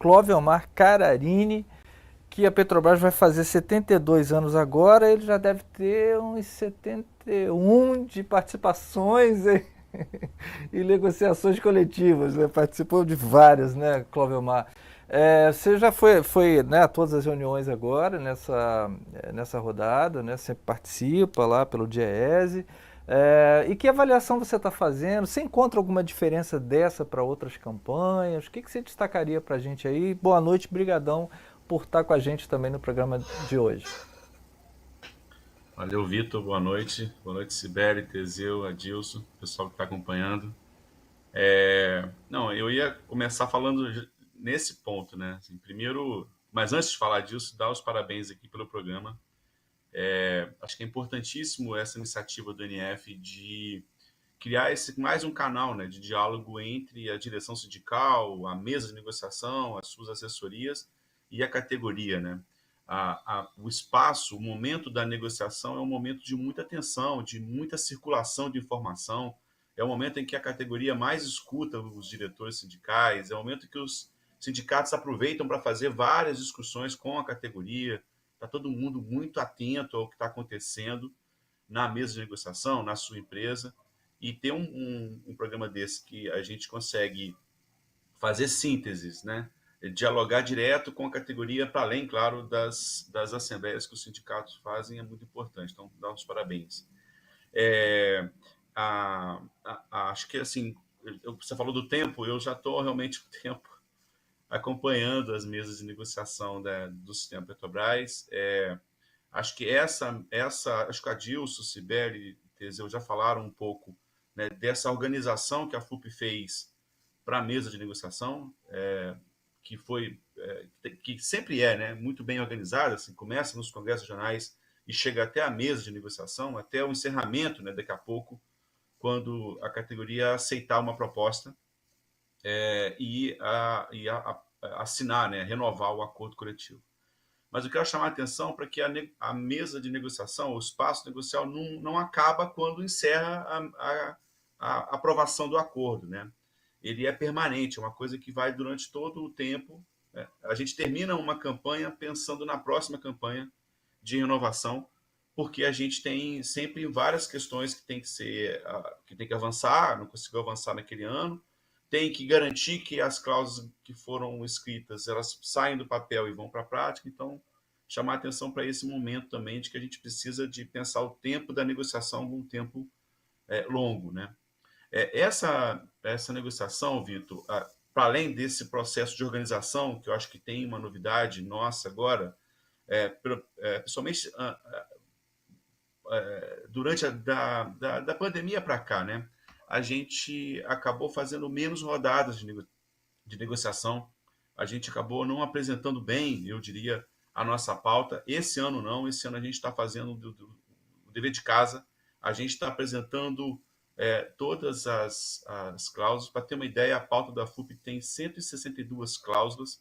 Clovelmar Cararini, que a Petrobras vai fazer 72 anos agora, ele já deve ter uns 71 de participações e negociações coletivas, né? Participou de várias, né, Clovelmar? Você já foi, né, a todas as reuniões agora, nessa rodada, né? Você participa lá pelo Diese. E que avaliação você está fazendo? Você encontra alguma diferença dessa para outras campanhas? O que você destacaria para a gente aí? Boa noite, brigadão por estar com a gente também no programa de hoje. Valeu, Vitor. Boa noite. Boa noite, Sibeli, Teseu, Adilson, pessoal que está acompanhando. Não, eu ia começar falando nesse ponto, né? Assim, primeiro, mas antes de falar disso, dar os parabéns aqui pelo programa. Acho que é importantíssimo essa iniciativa do NF de criar mais um canal, né, de diálogo entre a direção sindical, a mesa de negociação, as suas assessorias e a categoria, né? O espaço, o momento da negociação é um momento de muita tensão, de muita circulação de informação, é o momento em que a categoria mais escuta os diretores sindicais, é o momento que os sindicatos aproveitam para fazer várias discussões com a categoria, está todo mundo muito atento ao que está acontecendo na mesa de negociação, na sua empresa, e ter um programa desse que a gente consegue fazer sínteses, né? Dialogar direto com a categoria, para além, claro, das assembleias que os sindicatos fazem, é muito importante. Então, dá os parabéns. É, Acho que, assim, você falou do tempo, eu já estou realmente o tempo acompanhando as mesas de negociação do sistema Petrobras. Acho que acho que a Dilson, Sibeli, Teseu já falaram um pouco, né, dessa organização que a FUP fez para a mesa de negociação, que foi, que sempre é, né, muito bem organizada, assim, começa nos congressos regionais e chega até a mesa de negociação, até o encerramento, né, daqui a pouco, quando a categoria aceitar uma proposta e assinar, né, renovar o acordo coletivo. Mas eu quero chamar a atenção para que a mesa de negociação, o espaço negocial, não acaba quando encerra a aprovação do acordo, né? Ele é permanente, é uma coisa que vai durante todo o tempo, né? A gente termina uma campanha pensando na próxima campanha de renovação, porque a gente tem sempre várias questões que tem que ser, que tem que avançar, não conseguiu avançar naquele ano, tem que garantir que as cláusulas que foram escritas elas saem do papel e vão para a prática. Então, chamar atenção para esse momento também de que a gente precisa de pensar o tempo da negociação como um tempo longo, né? Essa negociação, Vitor, para além desse processo de organização, que eu acho que tem uma novidade nossa agora, principalmente durante da pandemia para cá, né? A gente acabou fazendo menos rodadas de negociação. A gente acabou não apresentando bem, eu diria, a nossa pauta. Esse ano não, esse ano a gente está fazendo o dever de casa, a gente está apresentando todas as cláusulas. Para ter uma ideia, a pauta da FUP tem 162 cláusulas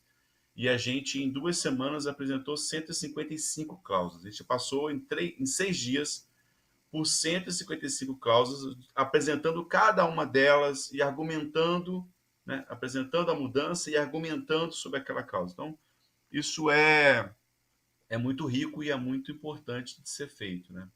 e a gente, em 2 semanas, apresentou 155 cláusulas. A gente passou em 6 dias por 155 cláusulas, apresentando cada uma delas e argumentando, né, apresentando a mudança e argumentando sobre aquela cláusula. Então, isso é muito rico e é muito importante de ser feito, né?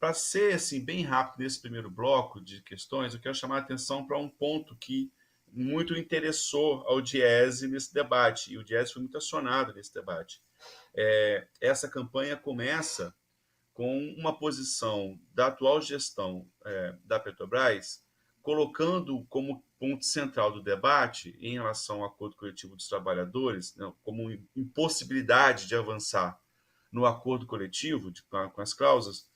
Para ser assim, bem rápido nesse primeiro bloco de questões, eu quero chamar a atenção para um ponto que muito interessou ao Diese nesse debate, e o Diese foi muito acionado nesse debate. Essa campanha começa com uma posição da atual gestão da Petrobras, colocando como ponto central do debate, em relação ao acordo coletivo dos trabalhadores, né, como impossibilidade de avançar no acordo coletivo, com as cláusulas,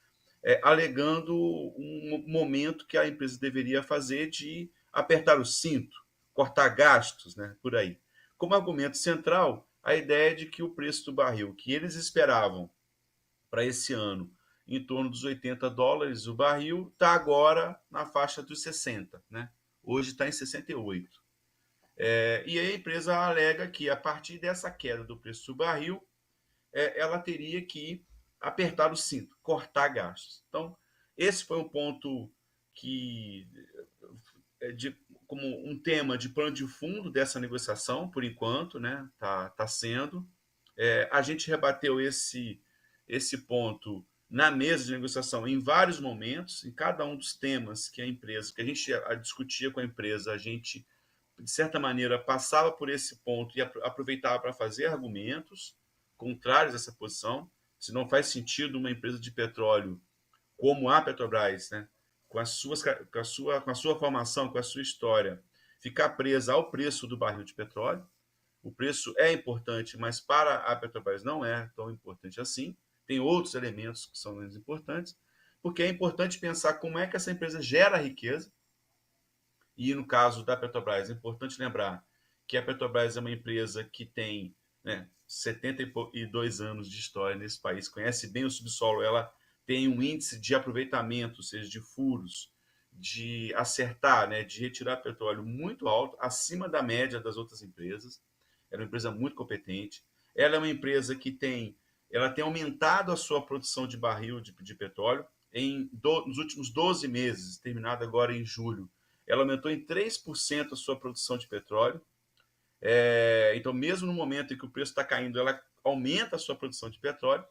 alegando um momento que a empresa deveria fazer de apertar o cinto, cortar gastos, né, por aí. Como argumento central, a ideia de que o preço do barril que eles esperavam para esse ano em torno dos US$ 80 o barril, está agora na faixa dos 60, né? Hoje está em 68. E a empresa alega que, a partir dessa queda do preço do barril, ela teria que apertar o cinto, cortar gastos. Então, esse foi um ponto que como um tema de plano de fundo dessa negociação, por enquanto, né? Tá sendo. A gente rebateu esse ponto na mesa de negociação em vários momentos, em cada um dos temas que a empresa, que a gente discutia com a empresa, a gente, de certa maneira, passava por esse ponto e aproveitava para fazer argumentos contrários a essa posição. Se não faz sentido uma empresa de petróleo como a Petrobras, né, com a sua formação, com a sua história, ficar presa ao preço do barril de petróleo. O preço é importante, mas para a Petrobras não é tão importante assim. Tem outros elementos que são menos importantes, porque é importante pensar como é que essa empresa gera riqueza. E no caso da Petrobras, é importante lembrar que a Petrobras é uma empresa que tem, né, 72 anos de história nesse país, conhece bem o subsolo, ela tem um índice de aproveitamento, ou seja, de furos, de acertar, né, de retirar petróleo muito alto, acima da média das outras empresas. Ela é uma empresa muito competente. Ela é uma empresa que ela tem aumentado a sua produção de barril de petróleo nos últimos 12 meses, terminado agora em julho. Ela aumentou em 3% a sua produção de petróleo. Então, mesmo no momento em que o preço está caindo, ela aumenta a sua produção de petróleo,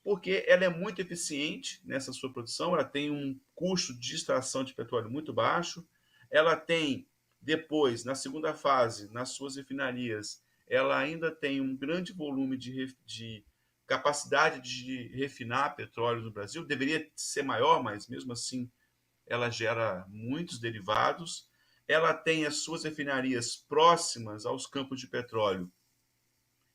porque ela é muito eficiente nessa sua produção, ela tem um custo de extração de petróleo muito baixo, ela tem, depois, na segunda fase, nas suas refinarias, ela ainda tem um grande volume de capacidade de refinar petróleo no Brasil, deveria ser maior, mas mesmo assim ela gera muitos derivados, ela tem as suas refinarias próximas aos campos de petróleo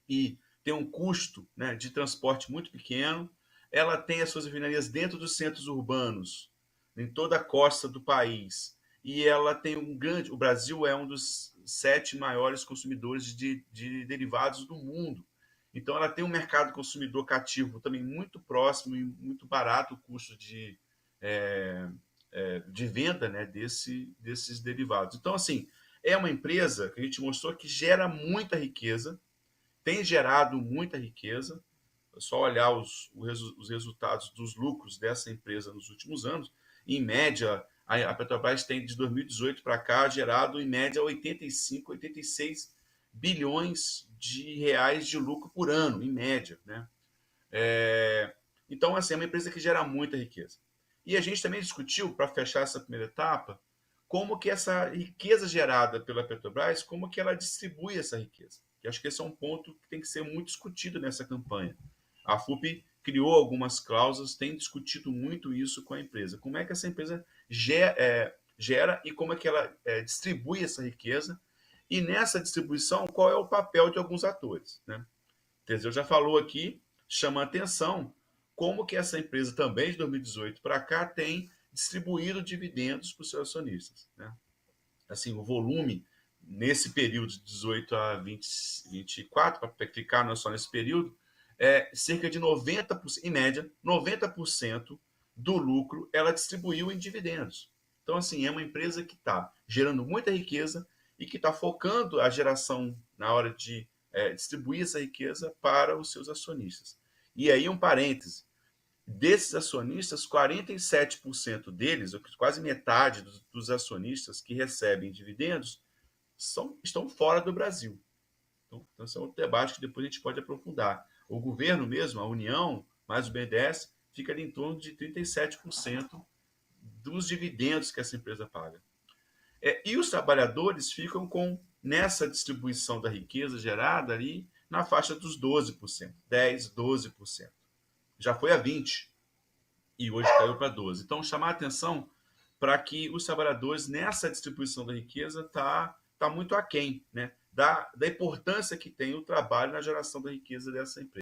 e tem um custo, né, de transporte muito pequeno, ela tem as suas refinarias dentro dos centros urbanos, em toda a costa do país, e ela tem o Brasil é um dos 7 maiores consumidores de derivados do mundo. Então ela tem um mercado consumidor cativo também muito próximo e muito barato o custo de venda, né, desses derivados. Então, assim, é uma empresa que a gente mostrou que gera muita riqueza, tem gerado muita riqueza. É só olhar os resultados dos lucros dessa empresa nos últimos anos. Em média, a Petrobras tem, de 2018 para cá, gerado, em média, 85, 86 bilhões de reais de lucro por ano, em média, né? Então, assim, é uma empresa que gera muita riqueza. E a gente também discutiu, para fechar essa primeira etapa, como que essa riqueza gerada pela Petrobras, como que ela distribui essa riqueza. E acho que esse é um ponto que tem que ser muito discutido nessa campanha. A FUP criou algumas cláusulas, tem discutido muito isso com a empresa. Como é que essa empresa gera e como é que ela distribui essa riqueza. E nessa distribuição, qual é o papel de alguns atores, né? O Teseu já falou aqui, chama a atenção como que essa empresa também de 2018 para cá tem distribuído dividendos para os seus acionistas, né? Assim, o volume nesse período de 18 a 24, para ficar só nesse período, cerca de 90%, em média, 90% do lucro ela distribuiu em dividendos. Então, assim, é uma empresa que está gerando muita riqueza e que está focando a geração na hora de distribuir essa riqueza para os seus acionistas. E aí, um parêntese, desses acionistas, 47% deles, ou quase metade dos acionistas que recebem dividendos, estão fora do Brasil. Então, esse é outro debate que depois a gente pode aprofundar. O governo mesmo, a União, mais o BNDES, fica ali em torno de 37% dos dividendos que essa empresa paga. E os trabalhadores ficam nessa distribuição da riqueza gerada ali, na faixa dos 12%, 10%, 12%. Já foi a 20% e hoje caiu para 12%. Então, chamar a atenção para que os trabalhadores, nessa distribuição da riqueza, está muito aquém, né, da importância que tem o trabalho na geração da riqueza dessa empresa.